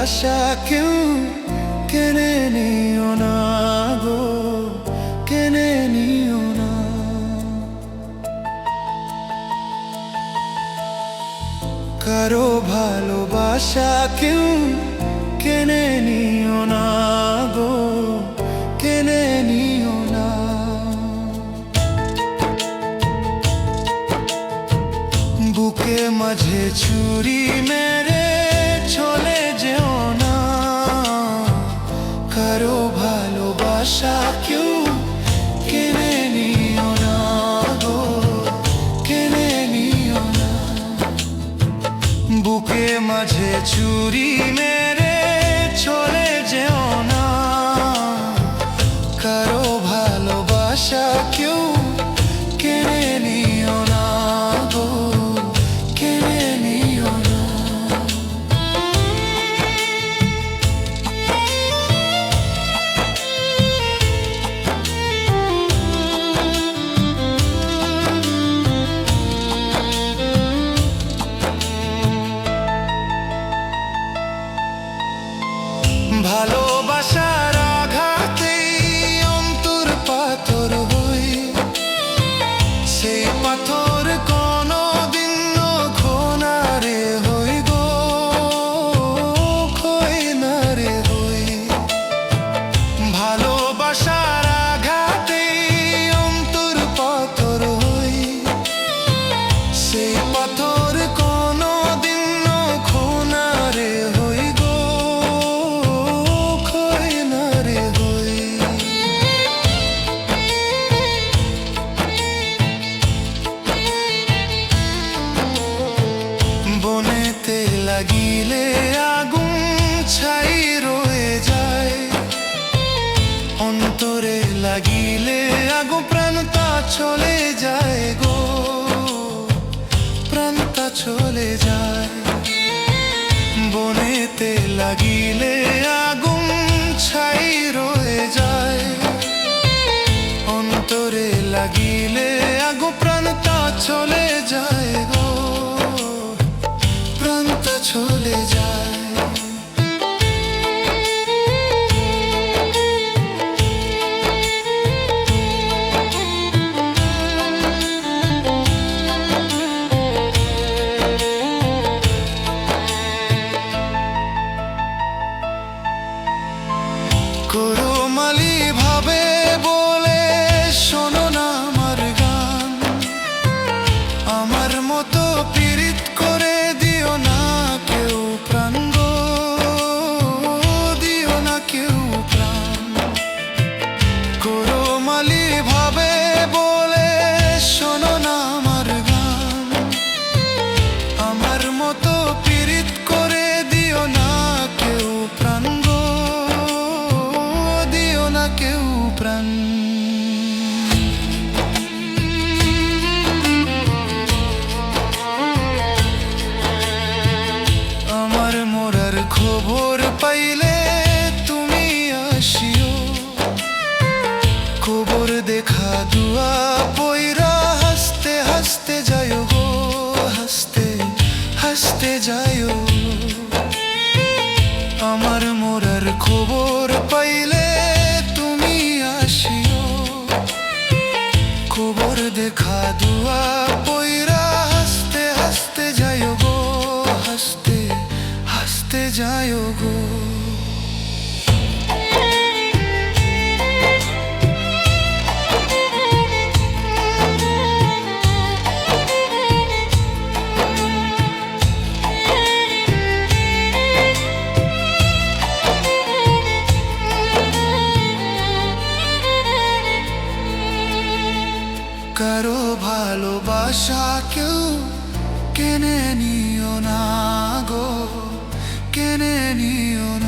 ভালোবাসা কেউ কেড়ে নিও না গো, কেড়ে নিও না। কারো ভালোবাসা কেউ কেড়ে নিও না গো, কেড়ে নিও না। বুকে মাঝে ছুরি মেরে চলে যেও না, কারো ভালোবাসা কেউ কেড়ে নিও না গো, কেড়ে নিও না। বুকে মাঝে ছুরি মেরে চলে যেও না, কারো ভালোবাসা কেউ কেড়ে নিও না গো, কেড়ে নিও না। ভালোবাসার আঘাতেই অন্তর পাথর হই, সেই পাথর কোনদিন খোনা রে হই গো, খই না রে হই। ভালোবাসার আঘাতেই অন্তর পাথর হই, সেই পাথর কোনদিন খোনা রে হই গো, খই না রে হই। বনেতে লাগিলে আগুন ছাই রয়ে যায়, অন্তরে লাগিলে আগুন প্রাণটা চলে যায় গো, প্রাণটা চলে যায়। বনেতে লাগিলে আগুন ছাই রয়ে যায়, অন্তরে লাগিলে আগুন প্রাণটা চলে যায় গো, প্রাণটা চলে যায়। কোরমালি ভাবে বলে শোনো না আমার গান, আমার মতো পীড়িত করে দিও না কেউ প্রাণ গো, দিও না কেউ প্রাণ। কোরমালি ভাবে বলে শোনো না আমার গান, আমার মতো পীড়িত করে দিও না কেউ প্রাণ গো, দিও না কেউ প্রাণ। আমার মোরার খবর পাইলে তুমি আসিও, খবর দেখা দুয়া পইরা হাসতে হাসতে যাইও গো, হাসতে হাসতে যাইও। আমার মোরার খবর পাইলে তুমি আসিও, খবর দেখা দুয়া পইরা হাসতে হাসতে যাইও গো, হাসতে হাসতে যাইও গো। কারো ভালোবাসা কেউ কেড়ে নিও না গো, কেড়ে নিও না।